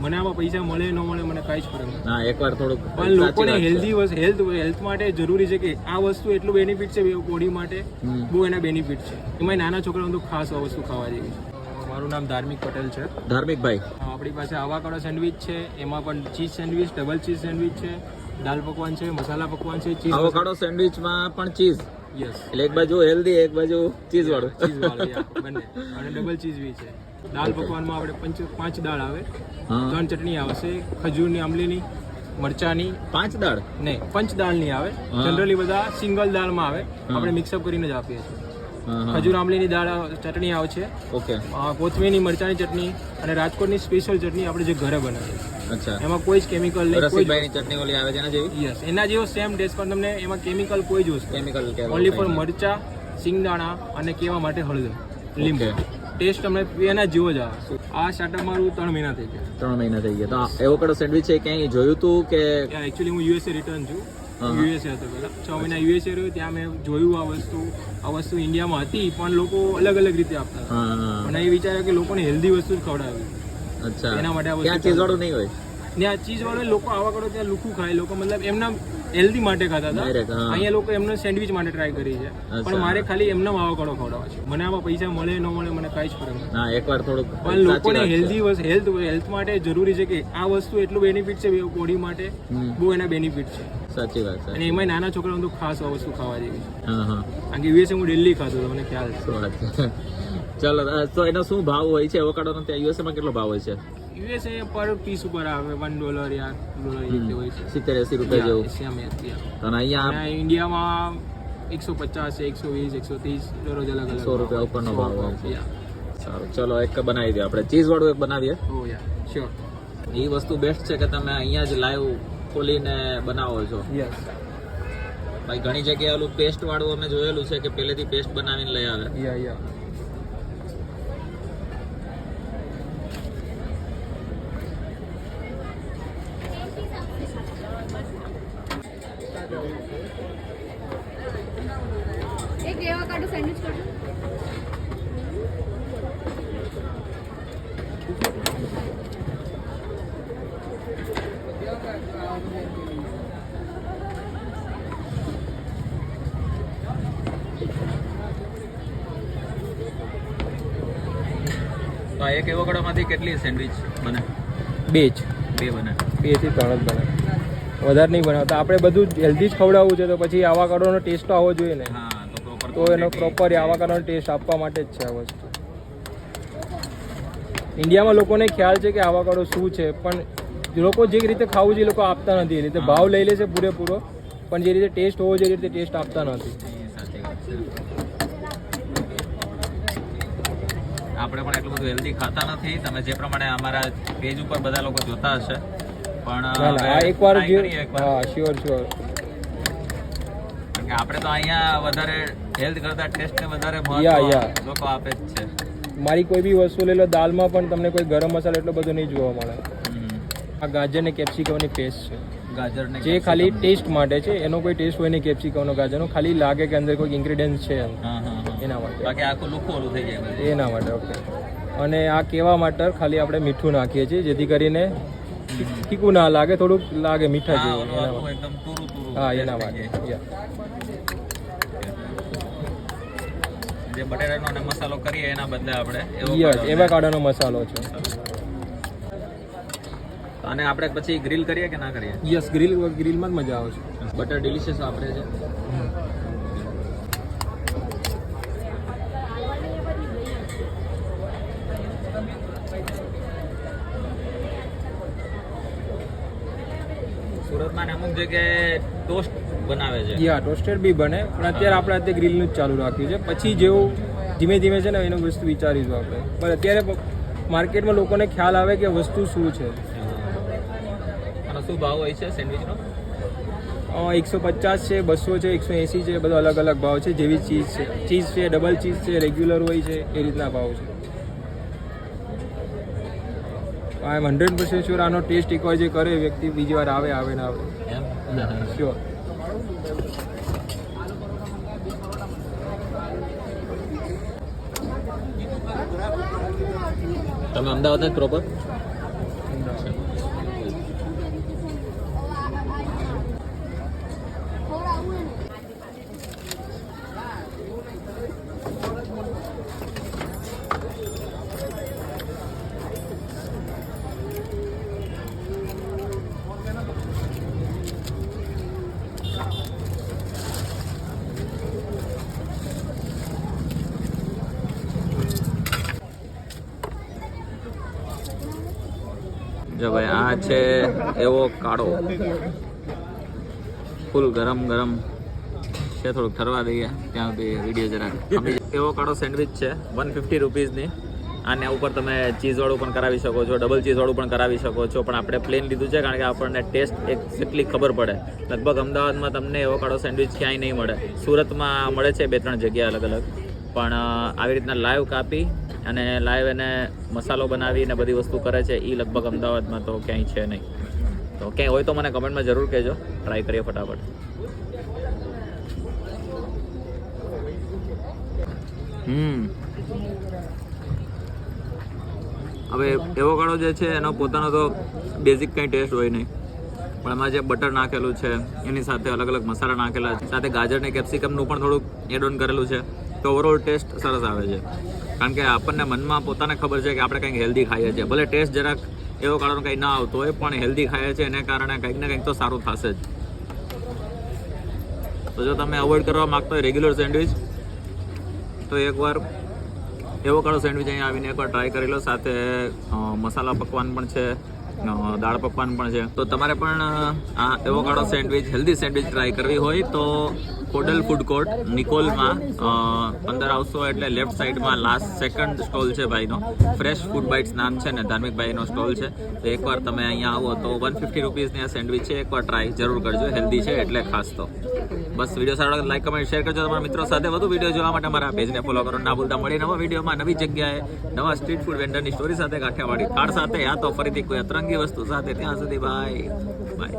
મને આમાં પૈસા મળે ન મળે મને કાંઈ જ ફરક નથી. હા, એકવાર થોડુંક પણ લોકોને હેલ્થ માટે જરૂરી છે કે આ વસ્તુ એટલું બેનિફિટ છે બોડી માટે, બહુ એના બેનિફિટ છે. એમાં નાના છોકરાઓને તો ખાસ આ વસ્તુ ખાવા જેવી છે. મારું નામ ધાર્મિક પટેલ છે. ધાર્મિકભાઈ, આપણી પાસે આવાકાડો સેન્ડવિચ છે, એમાં પણ cheese sandwich, double cheese sandwich છે, દાલ પકવાન છે, મસાલા પકવાન છે, ચીઝ આવાકાડો સેન્ડવિચમાં પણ ચીઝ. યસ, એટલે એક બાજુ હેલ્ધી, એક બાજુ ચીઝ વાળું. બંને, અને ડબલ ચીઝ બી છે. દાલ પકવાનમાં આપણે 5 દાળ આવે, 3 ચટણી આવશે, ખજૂરની, આંબલીની, મરચાની. 5 દાળ ને પંચદાળની આવે. જનરલી બધા સિંગલ દાળમાં આવે, આપણે મિક્સઅપ કરીને જ આપીએ છીએ. ખજૂર આંબલીની દાળ ચટણી આવે છે, ઓકે, કોથમીરની, મરચાની ચટણી અને રાજકોટની સ્પેશિયલ ચટણી આપણે જે ઘરે બનાવીએ છીએ. અચ્છા, એમાં કોઈ જ કેમિકલ નહીં. રસિકભાઈની ચટણી ઓલી આવે છે એના જેવી? યસ, એના જેવો સેમ ટેસ્ટ, પણ તમને એમાં કેમિકલ કોઈ જ વસ્તુ, કેમિકલ ઓનલી ફોર મરચા, સિંગદાણા અને કેવા માટે હળદર, લીંબુ. ટેસ્ટ તમને એના જેવો જ આવે. આ સ્ટાર્ટઅપ મારું 3 મહિના થઈ ગયા. 3 મહિના થઈ ગયા. તો એવોકાડો સેન્ડવિચ છે ક્યાંય જોયું તું કે? એકચ્યુઅલી હું યુએસએ રિટર્ન છું. યુએસએ હતો પહેલા 6 મહિના યુએસએ રહ્યો, ત્યાં મેં જોયું આ વસ્તુ ઇન્ડિયામાં હતી, પણ લોકો અલગ અલગ રીતે આપતા હતા. અને એ વિચાર્યા કે લોકોને હેલ્ધી વસ્તુ જ ખવડાવી. અચ્છા, એના માટે આ ક્યાં ચીઝ વાળું નહીં હોય ને? આ ચીઝ વાળું લોકો આવાકાડો ત્યાં લુખું ખાય, લોકો મતલબ એમના હેલ્ધી માટે ખાતા હતા. અહીંયા લોકો એમને સેન્ડવિચ માટે ટ્રાય કરી છે, પણ મારે ખાલી એમનો આવાકાડો ખવડાવવા છે. મને આમાં પૈસા મળે ન મળે મને કાંઈ જ ફરક નથી. હા, એકવાર થોડુંક. પણ લોકોને હેલ્થ માટે જરૂરી છે કે આ વસ્તુ એટલું બેનિફિટ છે બોડી માટે, બહુ એના બેનિફિટ છે. સાચી વાત છે. અને એમાં નાના છોકરાઓને તો ખાસ આ વસ્તુ ખાવા જેવી છે. હા હા, કારણ કે યુએસએ હું ડેલી ખાતો હતો, મને ખ્યાલ છે. ચલો, તો એનો શું ભાવ હોય છે એવોકાડોનો? ત્યાં યુએસએ માં કેટલો ભાવ હોય છે? યુએસએ પર પીસ ઉપર આવે $1 યા $2 હોય છે, 70-80 રૂપિયા જેવું. અને અહીંયા ઇન્ડિયામાં 150 છે, 120, 130 દરરોજ અલગ અલગ 100 રૂપિયા ઉપરનો ભાવ હોય. સારું, ચલો એક બનાવી દે આપણે, ચીઝ વાળું એક બનાવીએ. ઓ યા શ્યોર. એ વસ્તુ બેસ્ટ છે કે તમે અહીંયા જ લાઈવ ખોલીને બનાવો છો. યસ ભાઈ, ઘણી જગ્યાએ ઓલું પેસ્ટ વાળું અમે જોયેલું છે કે પહેલેથી પેસ્ટ બનાવીને લઈ આવે. યા એક એવોકાડો સેન્ડવિચ કરજો. તો આ એક એવોકાડોમાંથી કેટલી સેન્ડવિચ બને? 2 જ, 2 બને. 2 થી 3 જ બને, વધારે નહીં બનાવતા. આપણે બધું હેલ્ધી જ ખવડાવવું છે, તો પછી આવાકાડોનો ટેસ્ટ તો આવવો જોઈએ ને. હા, તો એનો પ્રોપર આવાકાડોનો ટેસ્ટ આપવા માટે જ છે આ વસ્તુ. ઇન્ડિયામાં લોકોને ખ્યાલ છે કે આવાકાડો શું છે, પણ લોકો જે રીતે ખાવું છે એ લોકો આપતા નથી. એ રીતે ભાવ લઈ લે છે પૂરેપૂરો, પણ જે રીતે ટેસ્ટ હોવો જોઈએ એ રીતે ટેસ્ટ આપતા નથી. સાચી વાત છે. આપણે પણ એટલું બધું હેલ્ધી ખાતા નથી. તમે જે પ્રમાણે અમારા પેજ ઉપર બધા લોકો જોતા હશે, પણ એકવાર શ્યોર કે આપણે તો અહીંયા વધારે હેલ્થ કરતા ટેસ્ટને વધારે મહત્વ લોકો આપે જ છે. મારી કોઈ બી વસ્તુ લઈ લો, દાલમાં પણ તમને કોઈ ગરમ મસાલો એટલો બધો નહીં જોવા મળે. આ ગાજર ને કેપ્સિકમની પેસ્ટ છે, ગાજરને જે ખાલી ટેસ્ટ માટે છે. એનો કોઈ ટેસ્ટ હોય નહીં કેપ્સિકમનો, ગાજરનો. ખાલી લાગે કે અંદર કોઈ ઇન્ગ્રેડિયન્ટ છે એના માટે. બાકી આખું લુખું ઓલું થઈ જાય એના માટે. ઓકે. અને આ કેવા માટે ખાલી આપણે મીઠું નાખીએ છીએ, જેથી કરીને ફીકું ના લાગે, થોડુંક લાગે મીઠા જેવું. એકદમ તુરું તુરું. હા, એના માટે. જે બટેટાનો અને મસાલો કરીએ એના બદલે આપણે એવોકાડોનો મસાલો છે. અને આપણે પછી ગ્રીલ કરીએ કે ના કરીએ? યસ, ગ્રીલમાં જ મજા આવે છે. બટર ડિલિશિયસ વાપરે છે. સુરતમાં અમુક જગ્યાએ ટોસ્ટ બનાવે છે. ટોસ્ટેડ બી બને, પણ અત્યારે આપણે ગ્રીલનું જ ચાલુ રાખ્યું છે. પછી જેવું ધીમે ધીમે છે ને એનું વસ્તુ વિચારીશું આપણે. પણ અત્યારે માર્કેટમાં લોકોને ખ્યાલ આવે કે વસ્તુ શું છે. આનો શું ભાવ હોય છે સેન્ડવિચનો? 150 છે, 200 છે, 180 છે, બધો અલગ અલગ ભાવ છે. જેવી ચીઝ છે, ડબલ ચીઝ છે, રેગ્યુલર હોય છે, એ રીતના ભાવ છે. આઈ એમ 100% શ્યોર આનો ટેસ્ટ એકવાર જે કરે વ્યક્તિ બીજી વાર આવે ને આવે. શ્યોર. તમે અમદાવાદ જ પ્રોપર? જો ભાઈ આ છે એવો કાળો, ફૂલ ગરમ ગરમ છે, થોડુંક ઠરવા દઈએ ત્યાં સુધી વિડીયો જરાક. એવો કાળો સેન્ડવિચ છે 150 રૂપીસની. આને ઉપર તમે ચીઝવાળું પણ કરાવી શકો છો, ડબલ ચીઝવાળું પણ કરાવી શકો છો, પણ આપણે પ્લેન લીધું છે કારણ કે આપણને ટેસ્ટ એક્ઝેક્ટલી ખબર પડે. લગભગ અમદાવાદમાં તમને એવો કાળો સેન્ડવિચ ક્યાંય નહીં મળે. સુરતમાં મળે છે 2-3 જગ્યાએ અલગ અલગ, પણ આવી રીતના લાઈવ કાપી અને લાઈવ એને મસાલો બનાવી ને બધી વસ્તુ કરે છે એ લગભગ અમદાવાદમાં તો ક્યાંય છે નહીં. તો ક્યાંય હોય તો મને કમેન્ટમાં જરૂર કહેજો, ટ્રાય કરીએ ફટાફટ. હવે એવોકાડો જે છે એનો પોતાનો તો બેઝિક કંઈ ટેસ્ટ હોય નહીં, પણ એમાં જે બટર નાખેલું છે એની સાથે અલગ અલગ મસાલા નાખેલા છે, સાથે ગાજર ને કેપ્સિકમનું પણ થોડુંક એડ ઓન કરેલું છે, તો ઓવરઓલ ટેસ્ટ સરસ આવે છે. કારણ કે આપણને મનમાં પોતાને ખબર છે કે આપણે કંઈક હેલ્ધી ખાઈએ છીએ, ભલે ટેસ્ટ જરાક એવોકાડોનો કંઈ ના આવતો હોય પણ હેલ્ધી ખાઈએ છીએ એને કારણે કંઈક ને કંઈક તો સારું થશે જ. તો જો તમે અવોઇડ કરવા માગતો હોય રેગ્યુલર સેન્ડવિચ તો એકવાર એવોકાડો સેન્ડવિચ અહીંયા આવીને એકવાર ટ્રાય કરી લો. સાથે મસાલા પકવાન પણ છે, દાળ પકવાન પણ છે. તો તમારે પણ આ avocado sandwich, healthy sandwich try કરવી હોય તો કોડલ ફૂડ કોર્ટ નિકોલમાં અંદર આવશો એટલે લેફ્ટ સાઈડમાં લાસ્ટ સેકન્ડ સ્ટોલ છે ભાઈનો, ફ્રેશ ફૂડ બાઇટ્સ નામ છે ને ધાર્મિક ભાઈનો સ્ટોલ છે. તો એકવાર તમે અહીંયા આવો તો 150 રૂપીસની આ સેન્ડવિચ છે, એકવાર ટ્રાય જરૂર કરજો, હેલ્ધી છે એટલે ખાસ. તો બસ વિડીયો સારો લાગે લાઈક કમેન્ટ શેર કરજો. તમારા મિત્રો સાથે વધુ વિડીયો જોવા માટે મારા પેજને ફોલો કરો ના ભૂલતા. મળી નવા વિડીયોમાં નવી જગ્યાએ નવા સ્ટ્રીટ ફૂડ વેન્ડરની સ્ટોરી સાથે, કાઠિયાવાડી કાર્ડ સાથે, યા તો ફરીથી કોઈ અતરંગી વસ્તુ સાથે. ત્યાં સુધી બાય બાય.